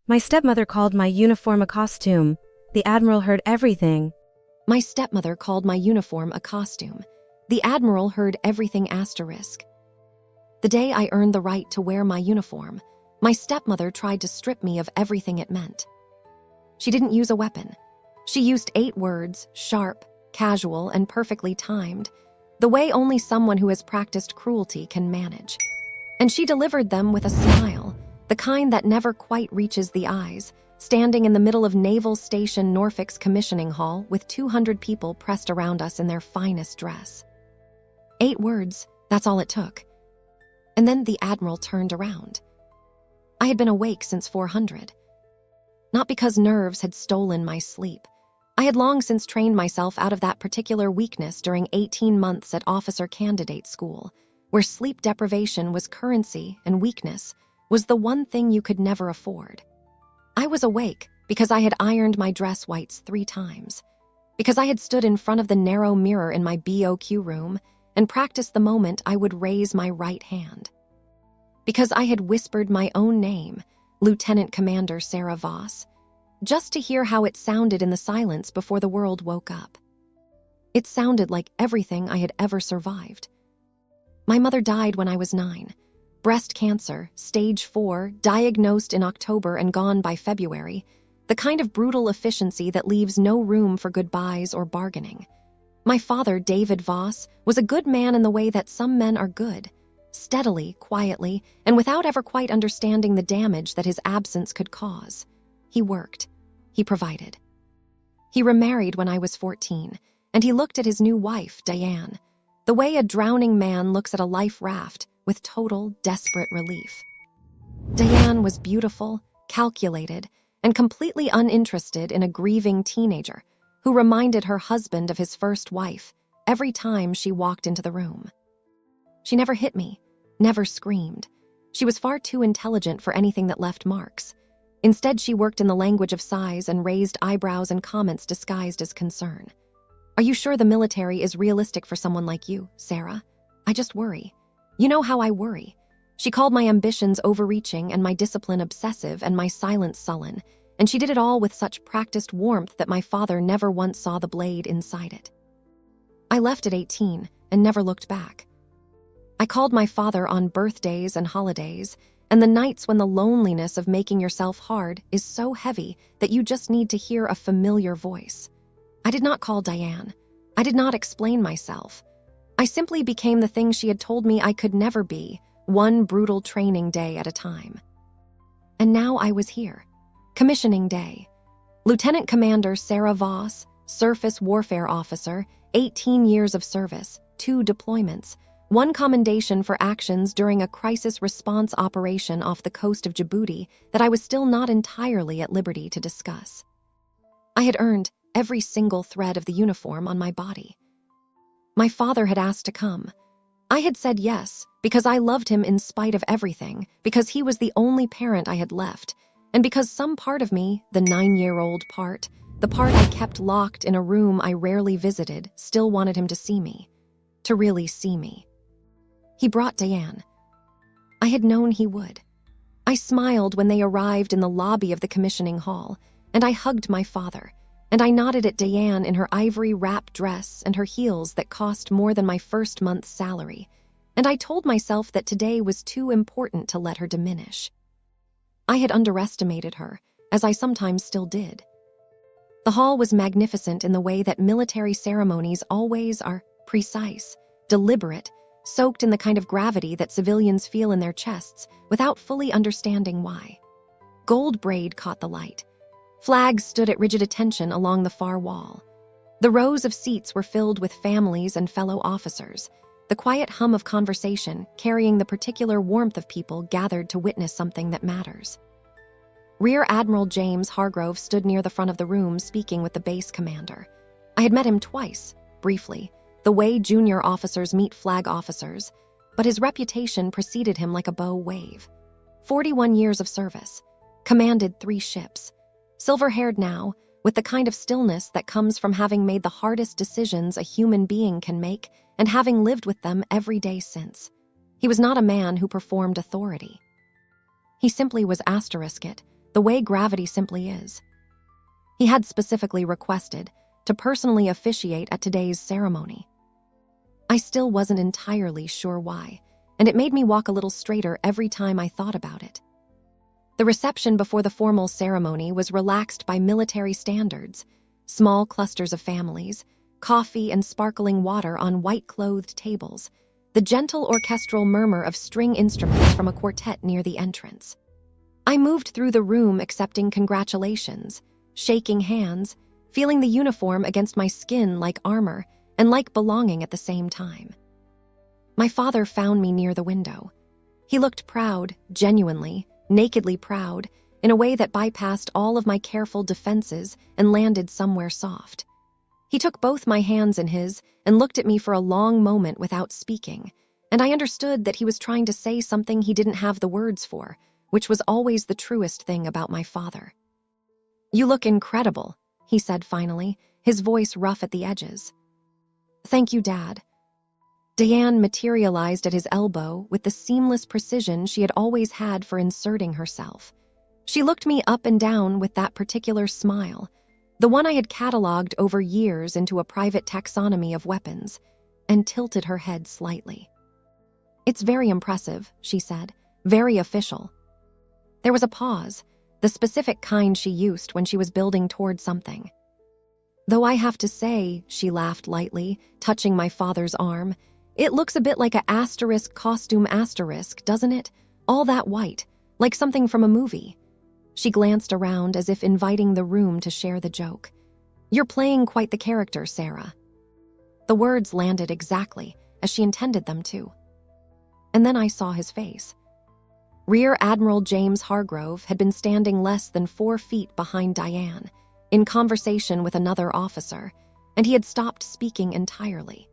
My stepmother called my uniform a costume. The Admiral heard everything. My stepmother called my uniform a costume. The Admiral heard everything asterisk. The day I earned the right to wear my uniform, my stepmother tried to strip me of everything it meant. She didn't use a weapon. She used 8 words, sharp, casual, and perfectly timed, the way only someone who has practiced cruelty can manage. And she delivered them with a smile, the kind that never quite reaches the eyes, standing in the middle of Naval Station Norfolk's commissioning hall with 200 people pressed around us in their finest dress. 8 words, that's all it took. And then the Admiral turned around. I had been awake since 400. Not because nerves had stolen my sleep. I had long since trained myself out of that particular weakness during 18 months at officer candidate school, where sleep deprivation was currency and weakness was the one thing you could never afford. I was awake because I had ironed my dress whites 3 times, because I had stood in front of the narrow mirror in my BOQ room and practiced the moment I would raise my right hand, because I had whispered my own name, Lieutenant Commander Sarah Voss, just to hear how it sounded in the silence before the world woke up. It sounded like everything I had ever survived. My mother died when I was 9. Breast cancer, stage 4, diagnosed in October and gone by February, the kind of brutal efficiency that leaves no room for goodbyes or bargaining. My father, David Voss, was a good man in the way that some men are good, steadily, quietly, and without ever quite understanding the damage that his absence could cause. He worked. He provided. He remarried when I was 14, and he looked at his new wife, Diane, the way a drowning man looks at a life raft with total, desperate relief. Diane was beautiful, calculated, and completely uninterested in a grieving teenager who reminded her husband of his first wife every time she walked into the room. She never hit me, never screamed. She was far too intelligent for anything that left marks. Instead, she worked in the language of sighs and raised eyebrows and comments disguised as concern. "Are you sure the military is realistic for someone like you, Sarah? I just worry. You know how I worry." She called my ambitions overreaching and my discipline obsessive and my silence sullen, and she did it all with such practiced warmth that my father never once saw the blade inside it. I left at 18 and never looked back. I called my father on birthdays and holidays, and the nights when the loneliness of making yourself hard is so heavy that you just need to hear a familiar voice. I did not call Diane. I did not explain myself. I simply became the thing she had told me I could never be, one brutal training day at a time. And now I was here. Commissioning day. Lieutenant Commander Sarah Voss, surface warfare officer, 18 years of service, 2 deployments, 1 commendation for actions during a crisis response operation off the coast of Djibouti that I was still not entirely at liberty to discuss. I had earned every single thread of the uniform on my body. My father had asked to come. I had said yes, because I loved him in spite of everything, because he was the only parent I had left, and because some part of me, the 9-year-old part, the part I kept locked in a room I rarely visited, still wanted him to see me, to really see me. He brought Diane. I had known he would. I smiled when they arrived in the lobby of the commissioning hall, and I hugged my father, and I nodded at Diane in her ivory wrap dress and her heels that cost more than my first month's salary, and I told myself that today was too important to let her diminish. I had underestimated her, as I sometimes still did. The hall was magnificent in the way that military ceremonies always are: precise, deliberate, soaked in the kind of gravity that civilians feel in their chests without fully understanding why. Gold braid caught the light. Flags stood at rigid attention along the far wall. The rows of seats were filled with families and fellow officers, the quiet hum of conversation carrying the particular warmth of people gathered to witness something that matters. Rear Admiral James Hargrove stood near the front of the room speaking with the base commander. I had met him twice, briefly, the way junior officers meet flag officers, but his reputation preceded him like a bow wave. 41 years of service, commanded 3 ships, silver-haired now, with the kind of stillness that comes from having made the hardest decisions a human being can make and having lived with them every day since. He was not a man who performed authority. He simply was *it, the way gravity simply is. He had specifically requested to personally officiate at today's ceremony. I still wasn't entirely sure why, and it made me walk a little straighter every time I thought about it. The reception before the formal ceremony was relaxed by military standards: small clusters of families, coffee and sparkling water on white-clothed tables, the gentle orchestral murmur of string instruments from a quartet near the entrance. I moved through the room accepting congratulations, shaking hands, feeling the uniform against my skin like armor and like belonging at the same time. My father found me near the window. He looked proud, genuinely, nakedly proud, in a way that bypassed all of my careful defenses and landed somewhere soft. He took both my hands in his and looked at me for a long moment without speaking, and I understood that he was trying to say something he didn't have the words for, which was always the truest thing about my father. "You look incredible," he said finally, his voice rough at the edges. "Thank you, Dad." Diane materialized at his elbow with the seamless precision she had always had for inserting herself. She looked me up and down with that particular smile, the one I had cataloged over years into a private taxonomy of weapons, and tilted her head slightly. "It's very impressive," she said, "very official." There was a pause, the specific kind she used when she was building toward something. "Though I have to say," she laughed lightly, touching my father's arm, "it looks a bit like a asterisk costume asterisk, doesn't it? All that white, like something from a movie." She glanced around as if inviting the room to share the joke. "You're playing quite the character, Sarah." The words landed exactly as she intended them to. And then I saw his face. Rear Admiral James Hargrove had been standing less than 4 feet behind Diane, in conversation with another officer, and he had stopped speaking entirely.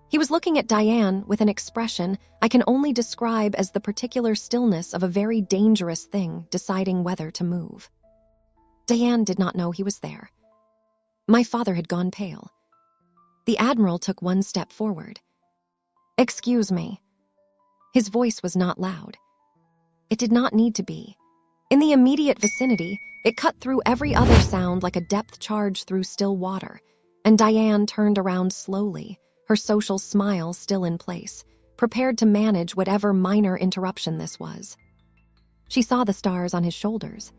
He was looking at Diane with an expression I can only describe as the particular stillness of a very dangerous thing deciding whether to move. Diane did not know he was there. My father had gone pale. The Admiral took 1 step forward. "Excuse me." His voice was not loud. It did not need to be. In the immediate vicinity, it cut through every other sound like a depth charge through still water, and Diane turned around slowly, her social smile still in place, prepared to manage whatever minor interruption this was. She saw the stars on his shoulders.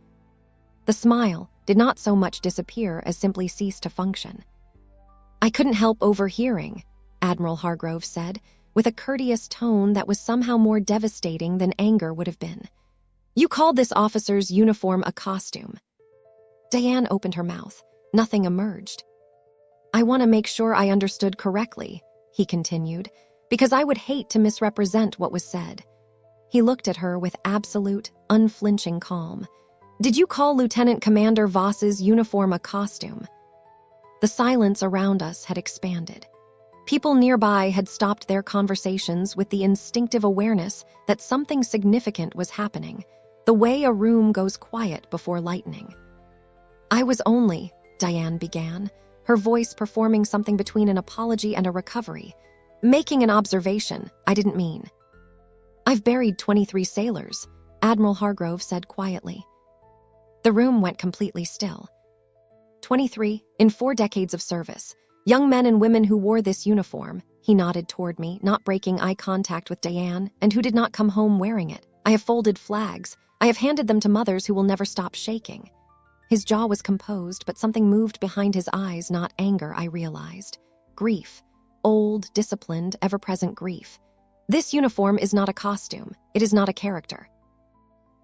The smile did not so much disappear as simply cease to function. "I couldn't help overhearing," Admiral Hargrove said, with a courteous tone that was somehow more devastating than anger would have been. "You called this officer's uniform a costume." Diane opened her mouth. Nothing emerged. "I want to make sure I understood correctly," he continued, "because I would hate to misrepresent what was said." He looked at her with absolute, unflinching calm. "Did you call Lieutenant Commander Voss's uniform a costume?" The silence around us had expanded. People nearby had stopped their conversations with the instinctive awareness that something significant was happening, the way a room goes quiet before lightning. "I was only," Diane began, her voice performing something between an apology and a recovery, "making an observation I didn't mean." "I've buried 23 sailors," Admiral Hargrove said quietly. The room went completely still. 23, in 4 decades of service. Young men and women who wore this uniform, he nodded toward me, not breaking eye contact with Diane, and who did not come home wearing it. I have folded flags. I have handed them to mothers who will never stop shaking. His jaw was composed, but something moved behind his eyes, not anger, I realized. Grief. Old, disciplined, ever-present grief. This uniform is not a costume. It is not a character.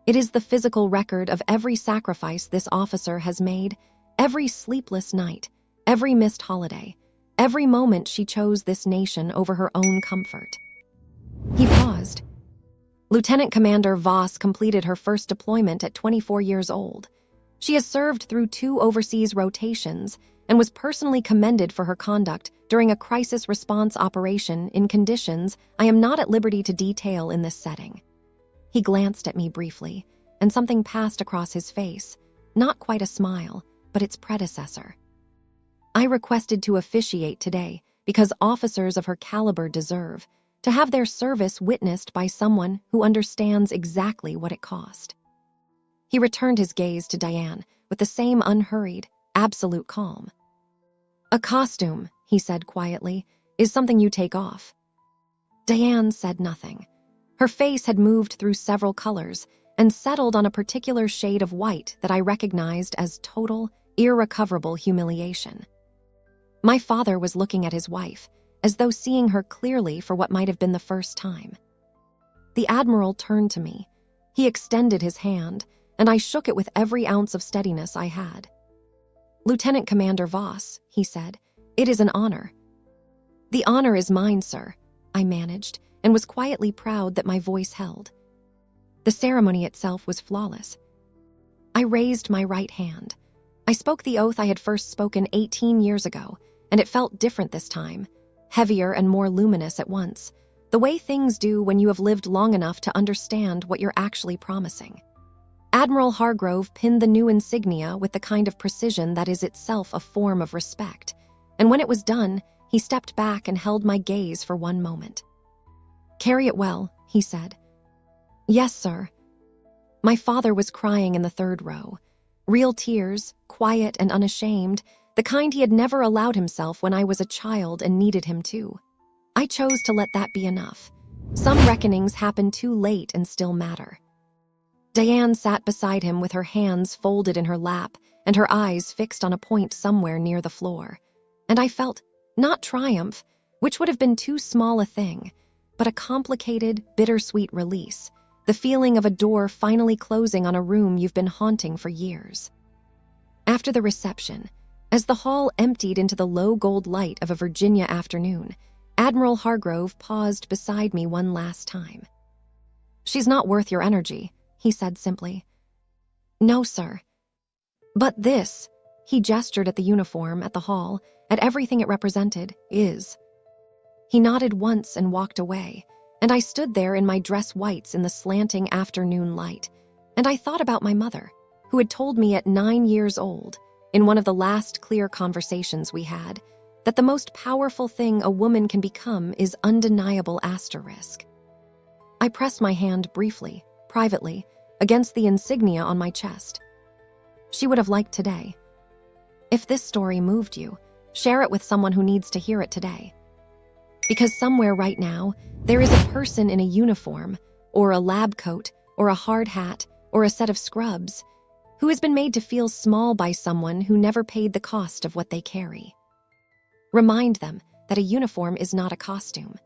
It is the physical record of every sacrifice this officer has made, every sleepless night, every missed holiday, every moment she chose this nation over her own comfort. He paused. Lieutenant Commander Voss completed her first deployment at 24 years old. She has served through 2 overseas rotations and was personally commended for her conduct during a crisis response operation in conditions I am not at liberty to detail in this setting. He glanced at me briefly, and something passed across his face, not quite a smile, but its predecessor. "I requested to officiate today because officers of her caliber deserve to have their service witnessed by someone who understands exactly what it cost." He returned his gaze to Diane with the same unhurried, absolute calm. "A costume," he said quietly, "is something you take off." Diane said nothing. Her face had moved through several colors and settled on a particular shade of white that I recognized as total, irrecoverable humiliation. My father was looking at his wife, as though seeing her clearly for what might have been the first time. The Admiral turned to me. He extended his hand, and I shook it with every ounce of steadiness I had. "Lieutenant Commander Voss," he said, "it is an honor." "The honor is mine, sir," I managed, and was quietly proud that my voice held. The ceremony itself was flawless. I raised my right hand. I spoke the oath I had first spoken 18 years ago, and it felt different this time, heavier and more luminous at once, the way things do when you have lived long enough to understand what you're actually promising. Admiral Hargrove pinned the new insignia with the kind of precision that is itself a form of respect, and when it was done, he stepped back and held my gaze for one moment. "Carry it well," he said. "Yes, sir." My father was crying in the third row. Real tears, quiet and unashamed, the kind he had never allowed himself when I was a child and needed him to. I chose to let that be enough. Some reckonings happen too late and still matter. Diane sat beside him with her hands folded in her lap and her eyes fixed on a point somewhere near the floor. And I felt, not triumph, which would have been too small a thing, but a complicated, bittersweet release, the feeling of a door finally closing on a room you've been haunting for years. After the reception, as the hall emptied into the low gold light of a Virginia afternoon, Admiral Hargrove paused beside me one last time. "She's not worth your energy," he said simply. "No, sir. But this," he gestured at the uniform, at the hall, at everything it represented, "is." He nodded once and walked away, and I stood there in my dress whites in the slanting afternoon light, and I thought about my mother, who had told me at 9 years old, in one of the last clear conversations we had, that the most powerful thing a woman can become is undeniable asterisk. I pressed my hand briefly, privately, against the insignia on my chest. She would have liked today. If this story moved you, share it with someone who needs to hear it today. Because somewhere right now, there is a person in a uniform, or a lab coat, or a hard hat, or a set of scrubs, who has been made to feel small by someone who never paid the cost of what they carry. Remind them that a uniform is not a costume.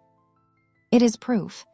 It is proof